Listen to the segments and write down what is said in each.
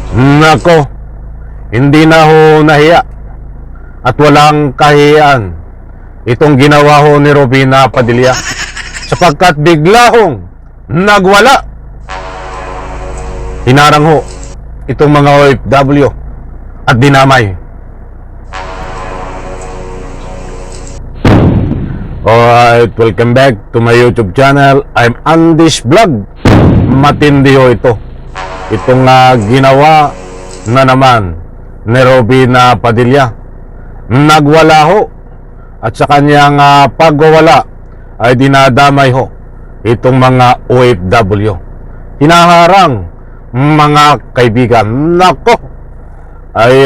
Nako, hindi na ho nahiya at walang kahiyaan itong ginawa ho ni Robina Padilla sapagkat bigla hong nagwala. Hinarang ho itong mga OFW at dinamay. Alright, welcome back to my YouTube channel. I'm Andy's Vlog. Matindi ho ito. Itong ginawa na naman ni Robina Padilla. Nagwala ho at sa kanyang pagwawala ay dinadamay ho itong mga OFW. Hinaharang mga kaibigan. Nako, ay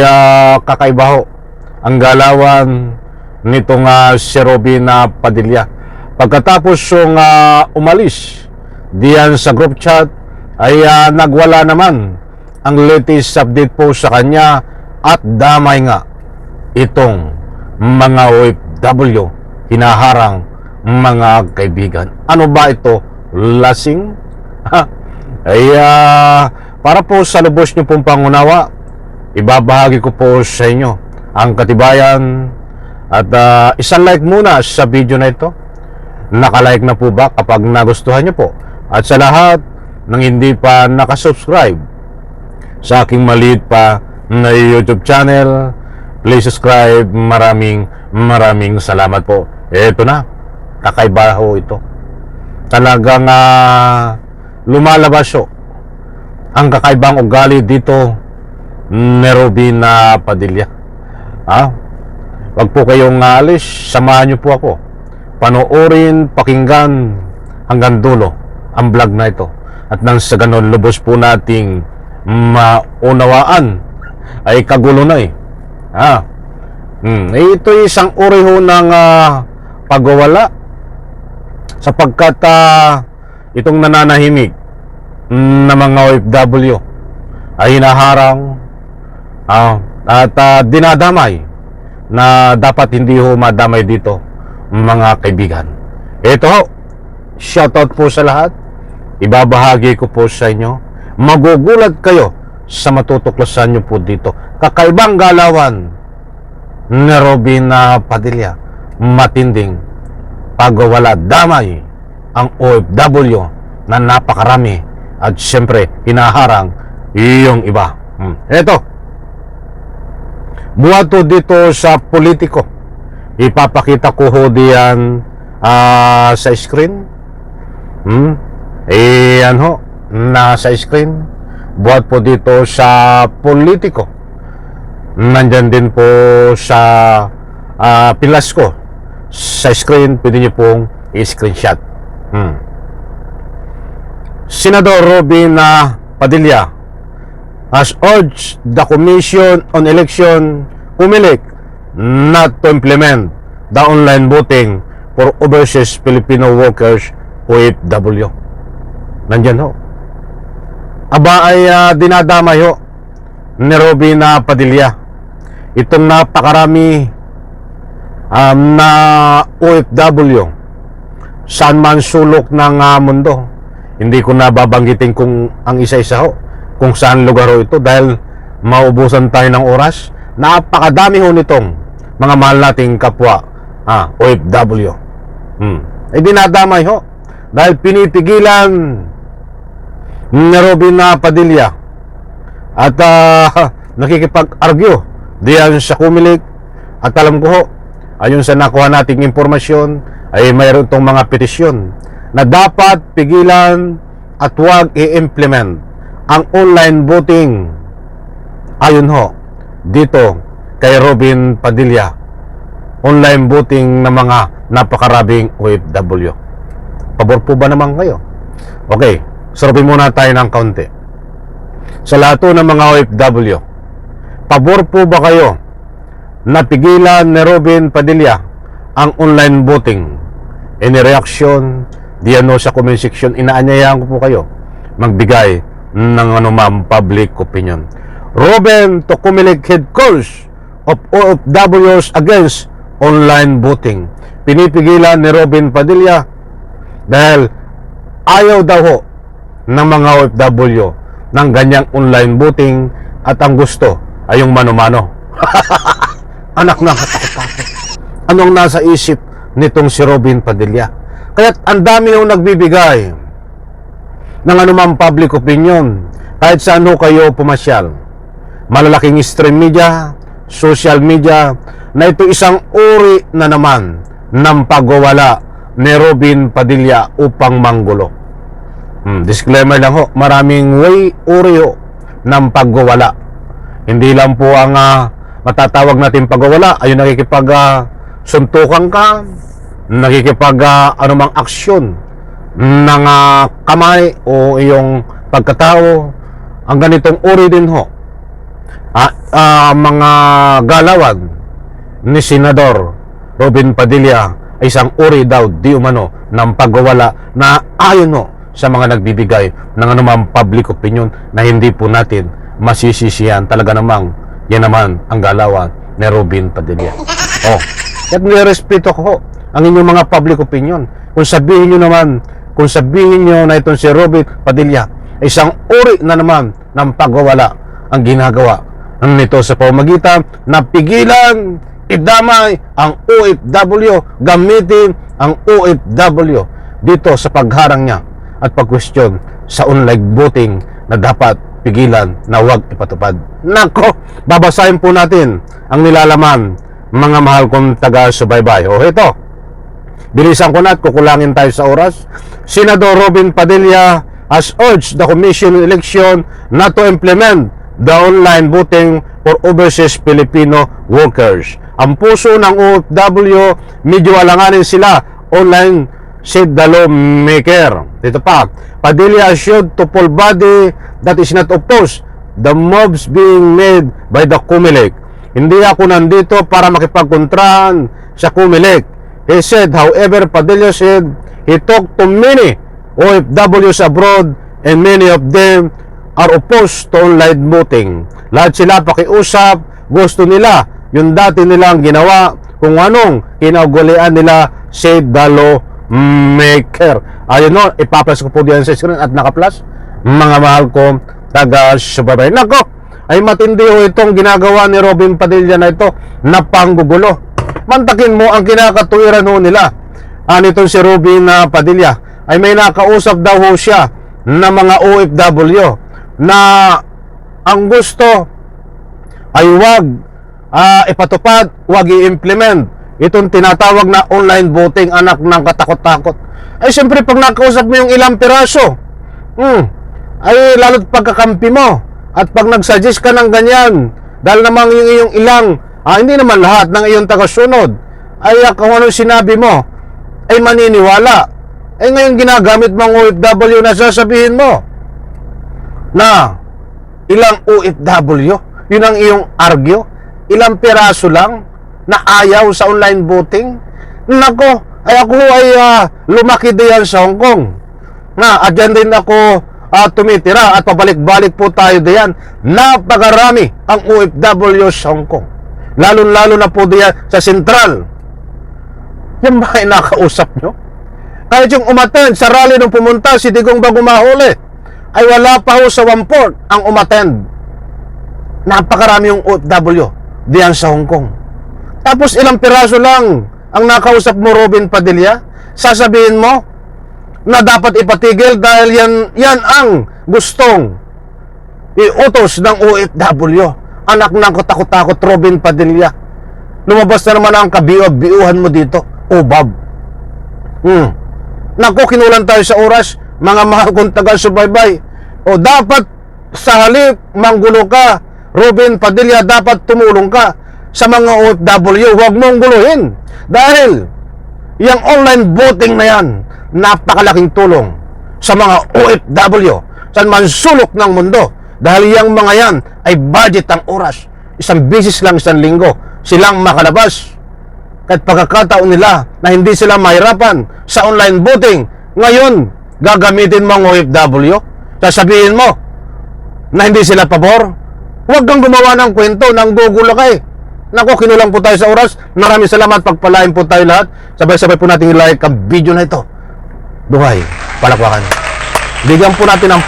kakaiba ho ang galawan nitong si Robina Padilla. Pagkatapos yung umalis diyan sa group chat ay nagwala naman ang latest update po sa kanya at damay nga itong mga OFW, hinaharang mga kaibigan. Ano ba ito? Lasing? Ay para po sa lubos nyo pong pangunawa, ibabahagi ko po sa inyo ang katibayan at isang like muna sa video na ito. Nakalike na po ba kapag nagustuhan nyo po? At sa lahat ng hindi pa nakasubscribe sa aking maliit pa na YouTube channel, please subscribe. Maraming salamat po. Eto na, kakaiba ho ito. Talagang lumalabas ho ang kakaibang ugali dito ni Robina Padilla. Wag po kayong alis, samahan niyo po ako. Panoorin, pakinggan hanggang dulo ang vlog na ito. At nang sa ganon, lubos po nating maunawaan ay kagulo na ito isang uri ho ng pagwawala sapagkat itong nananahimik na mga OFW ay hinaharang at dinadamay na dapat hindi ho madamay dito mga kaibigan. Ito ho, shoutout po sa lahat. Ibabahagi ko po sa inyo. Magugulat kayo sa matutuklasan nyo po dito. Kakaibang galawan ni Robina Padilla. Matinding pagwawala, damay ang OFW na napakarami at siyempre hinaharang yung iba. Ito, buhato dito sa politiko. Ipapakita ko ho diyan sa screen. Ayan ho, nasa screen. Buhat po dito sa politiko. Nandyan din po sa pilas ko sa screen. Pwede nyo pong i-screenshot. Senador Robina Padilla has urged the Commission on Election, COMELEC, not to implement the online voting for overseas Filipino workers, OFW. Nandyan ho. Aba ay dinadamay ho ni Robina Padilla itong napakarami na OFW saan man sulok ng mundo. Hindi ko na babanggitin kung ang isa-isa ho kung saan lugar ho ito dahil maubusan tayo ng oras. Napakadami ho nitong mga mahal nating kapwa OFW. Ay dinadamay ho dahil pinipigilan ni Robina Padilla at nakikipag-argue diyan sa COMELEC. At alam ko ho, ayon sa nakuha nating impormasyon ay mayroon itong mga petisyon na dapat pigilan at huwag i-implement ang online voting. Ayon ho dito kay Robin Padilla, online voting ng mga napakarabing OFW. Pabor po ba naman kayo? Okay, sarapin muna tayo ng kaunti. Sa lahat ng mga OFW, pabor po ba kayo na pigilan ni Robin Padilla ang online voting? Any reaction? Diyan sa comment section, inaanyayahan ko po kayo magbigay ng anumang public opinion. Robin to COMELEC head calls of OFWs against online voting. Pinipigilan ni Robin Padilla dahil ayaw daw ho ng mga OFW ng ganyang online voting at ang gusto ay yung mano-mano. Anak na katakot-takot. Anong nasa isip nitong si Robin Padilla? Kaya't ang dami yung nagbibigay ng anumang public opinion kahit saan ho kayo pumasyal. Malalaking stream media, social media, na ito isang uri na naman ng pagwawala ni Robin Padilla upang manggulo. Disclaimer lang ho, maraming uri ho ng pagwawala. Hindi lang po ang matatawag natin pagwawala ay yung suntukan ka, anumang aksyon ng kamay o iyong pagkatao. Ang ganitong uri din ho, mga galawan ni Senador Robin Padilla ay isang uri daw di umano ng pagwawala na ayon ho sa mga nagbibigay ng anumang public opinion na hindi po natin masisisihan. Talaga namang yan naman ang galawan ni Robin Padilla. At nirespeto ko ang inyong mga public opinion. Kung sabihin nyo na itong si Robin Padilla ay isang uri na naman ng pagwawala ang ginagawa nito sa pamamagitan na pigilan, idamay ang OFW, gamitin ang OFW dito sa pagharang niya at pag-question sa online voting na dapat pigilan na huwag ipatupad. Nako, babasahin po natin ang nilalaman, mga mahal kong taga-subaybay. Ito, bilisan ko na at kukulangin tayo sa oras. Senador Robin Padilla has urged the Commission on Election not to implement the online voting for overseas Filipino workers. Ang puso ng OFW, medyo alanganin sila online, said the lawmaker. Dito pa, Padilla assured to full body that is not opposed the moves being made by the COMELEC. Hindi ako nandito para makipagkontrahan sa COMELEC. He said, however, Padilla said he talked to many OFWs abroad and many of them are opposed to online voting. Lahat sila pakiusap, gusto nila yung dati nilang ginawa, kung anong kinaugalian nila, said the lawmaker. Ayun no, ipaplas ko po diyan sa screen at nakaplas. Mga mahal ko taga-subaybay. Nako, ay matindi ho itong ginagawa ni Robin Padilla na ito na panggugulo. Mantakin mo ang kinakatuwiran ho nila. Nitong si Robin Padilla ay may nakausap daw ho siya na mga OFW na ang gusto ay wag ipatupad, wag i-implement itong tinatawag na online voting. Anak ng katakot-takot. Ay siyempre pag nakausap mo yung ilang piraso, ay lalo't pagkakampi mo at pag nagsuggest ka ng ganyan, dahil namang yung iyong ilang hindi naman lahat ng iyong tagasunod ay kung anong sinabi mo ay maniniwala. Eh ngayon ginagamit mong OFW na sasabihin mo na ilang OFW, yun ang iyong argue, ilang piraso lang na ayaw sa online voting. Nako, ay ako ay lumaki diyan sa Hong Kong. At dyan din ako tumitira at pabalik-balik po tayo diyan. Napakarami ang OFW sa Hong Kong. Lalo-lalo na po diyan sa Sentral. Yan ba ay nakausap nyo? Kahit yung umattend sa rally nung pumunta si Digong bago mahuli, ay wala pa ho sa 1/4 ang umattend. Napakarami yung OFW diyan sa Hong Kong. Tapos ilang piraso lang ang nakausap mo, Robin Padilla. Sasabihin mo na dapat ipatigil dahil yan ang gustong iutos ng OFW. Anak ng katakot-takot, Robin Padilla. Lumabas na naman ang kabiuhan mo dito, Bob. Naku, kinulan tayo sa oras, mga mahal kong taga-subaybay. Dapat sa halip manggulo ka, Robin Padilla, dapat tumulong ka sa mga OFW. Huwag mong guluhin dahil yung online voting na yan, napakalaking tulong sa mga OFW sa mansulok ng mundo. Dahil yung mga yan ay budget ang oras. Isang bisis lang, isang linggo silang makalabas. Kahit pagkakataon nila na hindi sila mahirapan sa online voting, ngayon gagamitin mo ang OFW. Sasabihin mo na hindi sila pabor. Huwag kang gumawa ng kwento ng gugulo ka. Naku, kinulang po tayo sa oras. Maraming salamat, pagpalain po tayo lahat. Sabay-sabay po natin i-like ang video na ito. Duhay, palakpakan. Bigyan po natin ang